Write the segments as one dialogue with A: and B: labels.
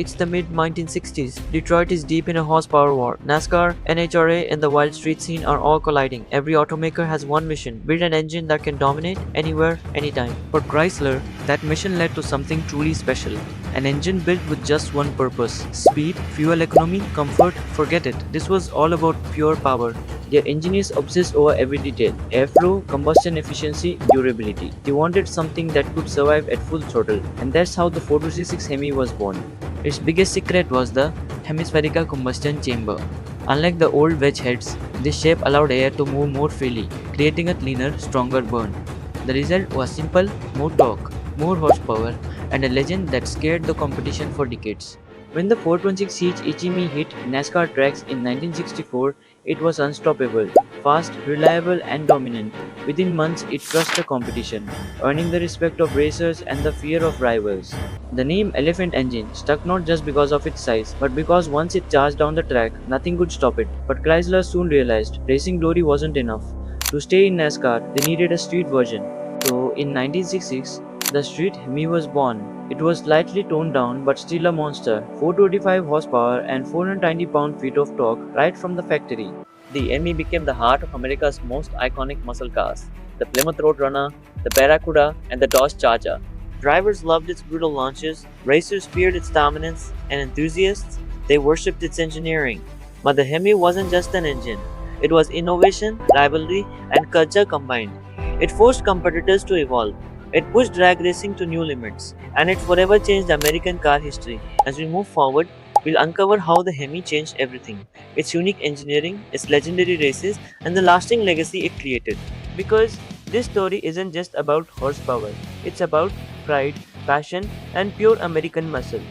A: It's the mid-1960s. Detroit is deep in a horsepower war. NASCAR, NHRA, and the wild street scene are all colliding. Every automaker has one mission: build an engine that can dominate anywhere, anytime. For Chrysler, that mission led to something truly special. An engine built with just one purpose: speed, fuel economy, comfort. Forget it. This was all about pure power. Their engineers obsessed over every detail: airflow, combustion efficiency, durability. They wanted something that could survive at full throttle, and that's how the 426 Hemi was born. Its biggest secret was the hemispherical combustion chamber. Unlike the old wedge heads, this shape allowed air to move more freely, creating a cleaner, stronger burn. The result was simple: more torque, more horsepower, and a legend that scared the competition for decades. When the 426 Ichimi hit NASCAR tracks in 1964, it was unstoppable, fast, reliable, and dominant. Within months, it crushed the competition, earning the respect of racers and the fear of rivals. The name Elephant Engine stuck not just because of its size, but because once it charged down the track, nothing could stop it. But Chrysler soon realized racing glory wasn't enough. To stay in NASCAR, they needed a street version. So, in 1966, the street Hemi was born. It was slightly toned down but still a monster, 425 horsepower and 490 pound-feet of torque right from the factory. The Hemi became the heart of America's most iconic muscle cars: the Plymouth Road Runner, the Barracuda, and the Dodge Charger. Drivers loved its brutal launches, racers feared its dominance, and enthusiasts, they worshipped its engineering. But the Hemi wasn't just an engine. It was innovation, rivalry, and culture combined. It forced competitors to evolve. It pushed drag racing to new limits, and it forever changed American car history. As we move forward, we'll uncover how the Hemi changed everything: its unique engineering, its legendary races, and the lasting legacy it created. Because this story isn't just about horsepower, it's about pride, passion, and pure American muscle.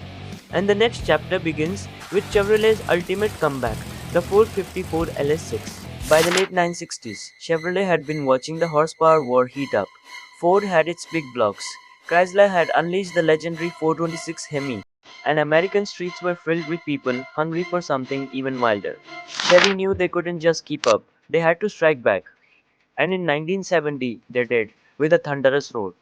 A: And the next chapter begins with Chevrolet's ultimate comeback, the 454 LS6. By the late 1960s, Chevrolet had been watching the horsepower war heat up. Ford had its big blocks. Chrysler had unleashed the legendary 426 Hemi, and American streets were filled with people hungry for something even wilder. Chevy knew they couldn't just keep up, they had to strike back. And in 1970, they did, with a thunderous roar.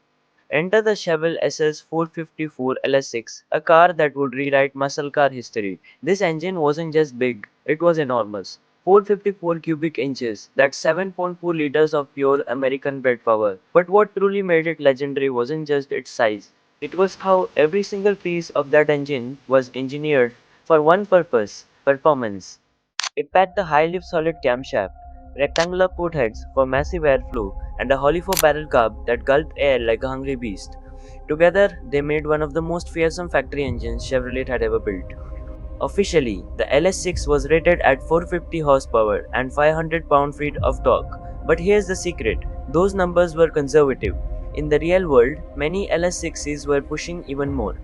A: Enter the Chevelle SS 454 LS6, a car that would rewrite muscle car history. This engine wasn't just big, it was enormous. 454 cubic inches, that's 7.4 liters of pure American bred power. But what truly made it legendary wasn't just its size. It was how every single piece of that engine was engineered for one purpose: performance. It packed a high-lift solid camshaft, rectangular port heads for massive airflow, and a Holly-4 barrel carb that gulped air like a hungry beast. Together, they made one of the most fearsome factory engines Chevrolet had ever built. Officially, the LS6 was rated at 450 horsepower and 500 pound-feet of torque. But here's the secret: those numbers were conservative. In the real world, many LS6s were pushing even more.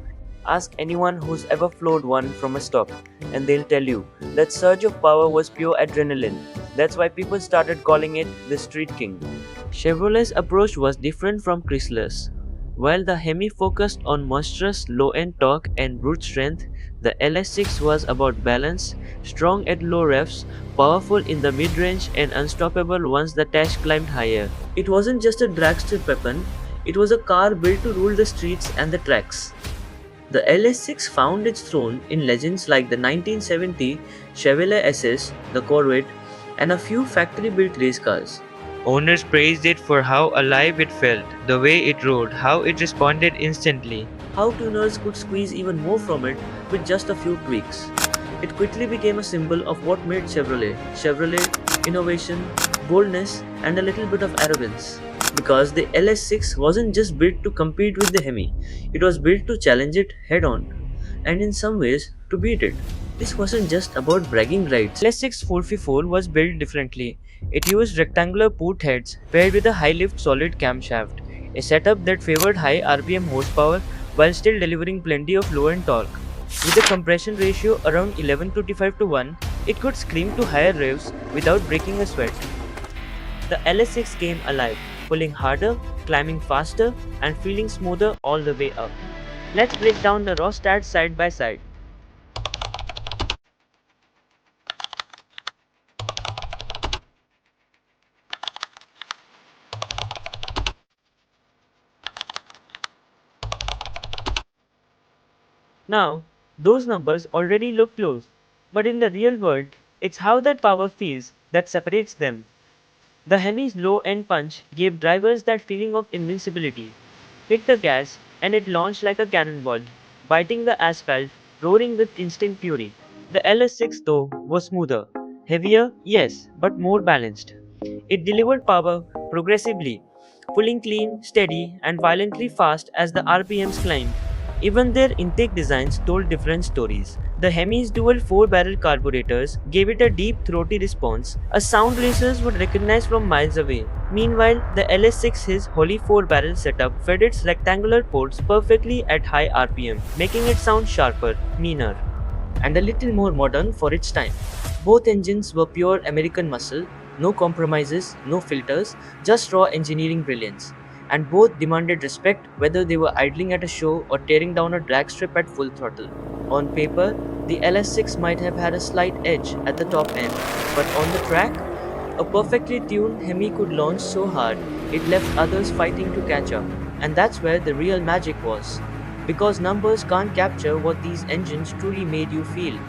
A: Ask anyone who's ever floored one from a stock, and they'll tell you that surge of power was pure adrenaline. That's why people started calling it the Street King. Chevrolet's approach was different from Chrysler's. While the Hemi focused on monstrous low-end torque and brute strength, the LS6 was about balance: strong at low revs, powerful in the mid-range, and unstoppable once the dash climbed higher. It wasn't just a drag strip weapon, it was a car built to rule the streets and the tracks. The LS6 found its throne in legends like the 1970 Chevrolet SS, the Corvette, and a few factory-built race cars. Owners praised it for how alive it felt, the way it rode, how it responded instantly, how tuners could squeeze even more from it with just a few tweaks. It quickly became a symbol of what made Chevrolet Chevrolet: innovation, boldness, and a little bit of arrogance. Because the LS6 wasn't just built to compete with the Hemi, it was built to challenge it head on, and in some ways, to beat it. This wasn't just about bragging rights. LS6 454 was built differently. It used rectangular port heads paired with a high lift solid camshaft, a setup that favored high RPM horsepower while still delivering plenty of low end torque. With a compression ratio around 11:25 to 1, it could scream to higher revs without breaking a sweat. The LS6 came alive, pulling harder, climbing faster, and feeling smoother all the way up. Let's break down the raw stats side by side. Now,
B: those numbers already look close. But in the real world, it's how that power feels that separates them. The Hemi's low-end punch gave drivers that feeling of invincibility. Hit the gas, and it launched like a cannonball, biting the asphalt, roaring with instant fury. The LS6 though was smoother, heavier, yes, but more balanced. It delivered power progressively, pulling clean, steady, and violently fast as the RPMs climbed. Even their intake designs told different stories. The Hemi's dual 4-barrel carburetors gave it a deep throaty response, a sound racers would recognize from miles away. Meanwhile, the LS6's wholly 4-barrel setup fed its rectangular ports perfectly at high RPM, making it sound sharper, meaner, and a little more modern for its time. Both engines were pure American muscle, no compromises, no filters, just raw engineering brilliance. And both demanded respect whether they were idling at a show or tearing down a drag strip at full throttle. On paper, the LS6 might have had a slight edge at the top end, but on the track, a perfectly tuned Hemi could launch so hard it left others fighting to catch up. And that's where the real magic was. Because numbers can't capture what these engines truly made you feel.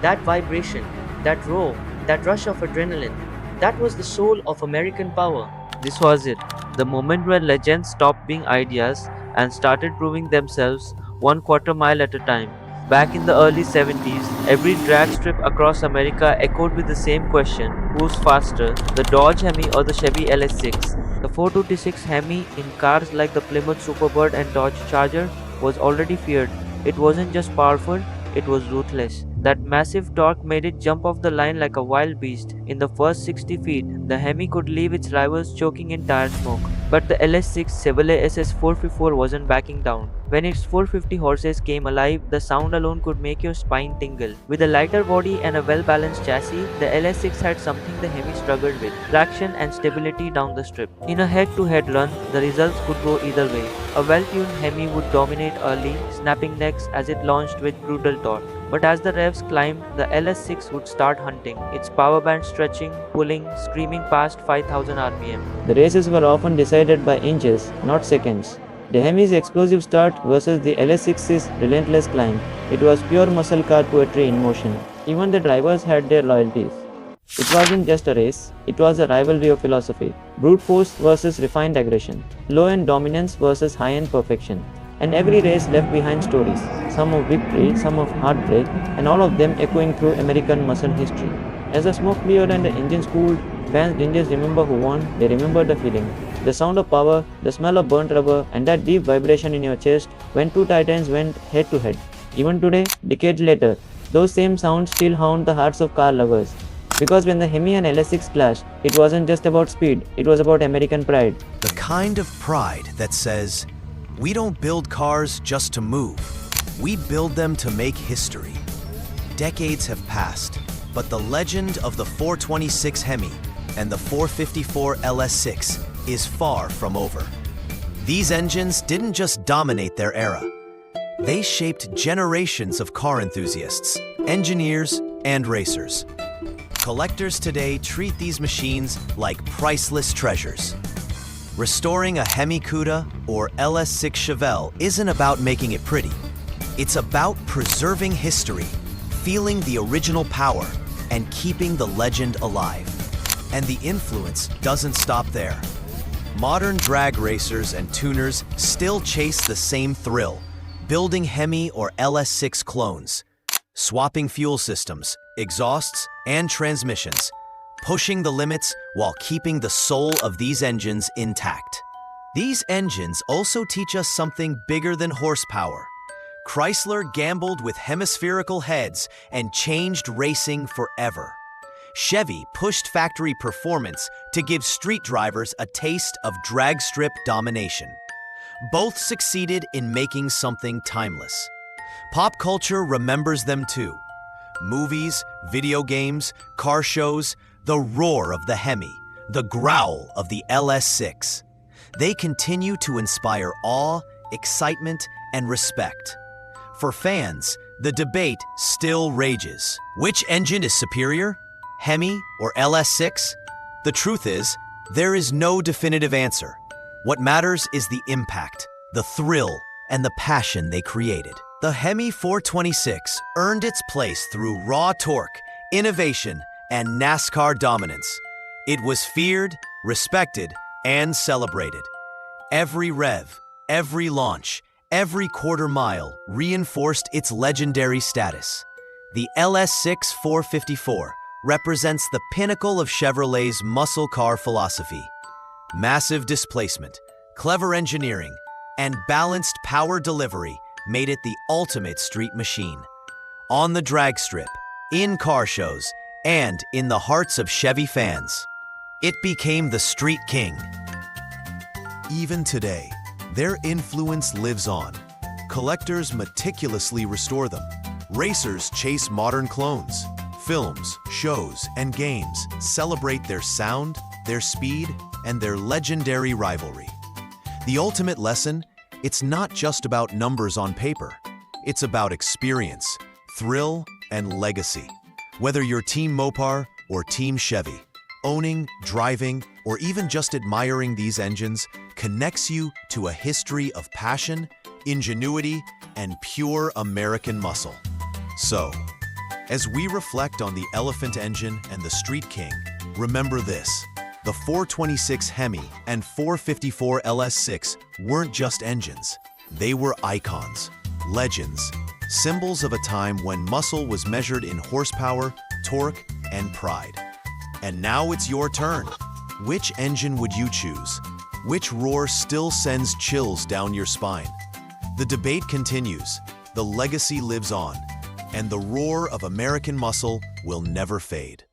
B: That vibration, that roar, that rush of adrenaline, that was the soul of American power. This was it, the moment where legends stopped being ideas and started proving themselves 1/4 mile at a time. Back in the early 70s, every drag strip across America echoed with the same question: who's faster, the Dodge Hemi or the Chevy LS6? The 426 Hemi in cars like the Plymouth Superbird and Dodge Charger was already feared. It wasn't just powerful, it was ruthless. That massive torque made it jump off the line like a wild beast. In the first 60 feet, the Hemi could leave its rivals choking in tire smoke. But the LS6 Chevelle SS454 wasn't backing down. When its 450 horses came alive, the sound alone could make your spine tingle. With a lighter body and a well-balanced chassis, the LS6 had something the Hemi struggled with: traction and stability down the strip. In a head-to-head run, the results could go either way. A well-tuned Hemi would dominate early, snapping necks as it launched with brutal torque. But as the revs climbed, the LS6 would start hunting, its power band stretching, pulling, screaming past 5000 RPM. The races were often decided by inches, not seconds. The Hemi's explosive start versus the LS6's relentless climb. It was pure muscle car poetry in motion. Even the drivers had their loyalties. It wasn't just a race, it was a rivalry of philosophy. Brute force versus refined aggression. Low-end dominance versus high-end perfection. And every race left behind stories, some of victory, some of heartbreak, and all of them echoing through American muscle history. As the smoke cleared and the engines cooled, fans didn't just remember who won, they remembered the feeling. The sound of power, the smell of burnt rubber, and that deep vibration in your chest when two titans went head to head. Even today, decades later, those same sounds still haunt the hearts of car lovers. Because when the Hemi and LS6 clashed, it wasn't just about speed, it was about American pride.
C: The kind of pride that says, we don't build cars just to move. We build them to make history. Decades have passed, but the legend of the 426 Hemi and the 454 LS6 is far from over. These engines didn't just dominate their era. They shaped generations of car enthusiasts, engineers, and racers. Collectors today treat these machines like priceless treasures. Restoring a Hemi Cuda or LS6 Chevelle isn't about making it pretty. It's about preserving history, feeling the original power, and keeping the legend alive. And the influence doesn't stop there. Modern drag racers and tuners still chase the same thrill, building Hemi or LS6 clones, swapping fuel systems, exhausts, and transmissions, pushing the limits while keeping the soul of these engines intact. These engines also teach us something bigger than horsepower. Chrysler gambled with hemispherical heads and changed racing forever. Chevy pushed factory performance to give street drivers a taste of drag strip domination. Both succeeded in making something timeless. Pop culture remembers them too. Movies, video games, car shows, the roar of the Hemi, the growl of the LS6. They continue to inspire awe, excitement, and respect. For fans, the debate still rages. Which engine is superior? Hemi or LS6? The truth is, there is no definitive answer. What matters is the impact, the thrill, and the passion they created. The The Hemi 426 earned its place through raw torque, innovation, and NASCAR dominance. It was feared, respected, and celebrated. Every rev, every launch, every quarter mile reinforced its legendary status. The LS6 454 represents the pinnacle of Chevrolet's muscle car philosophy. Massive displacement, clever engineering, and balanced power delivery made it the ultimate street machine. On the drag strip, in car shows, and in the hearts of Chevy fans, it became the street king. Even today, their influence lives on. Collectors meticulously restore them. Racers chase modern clones. Films, shows, and games celebrate their sound, their speed, and their legendary rivalry. The ultimate lesson: it's not just about numbers on paper. It's about experience, thrill, and legacy. Whether you're Team Mopar or Team Chevy, owning, driving, or even just admiring these engines connects you to a history of passion, ingenuity, and pure American muscle. So, as we reflect on the elephant engine and the Street King, remember this: the 426 Hemi and 454 LS6 weren't just engines. They were icons, legends, symbols of a time when muscle was measured in horsepower, torque, and pride. And now it's your turn. Which engine would you choose? Which roar still sends chills down your spine? The debate continues, the legacy lives on, and the roar of American muscle will never fade.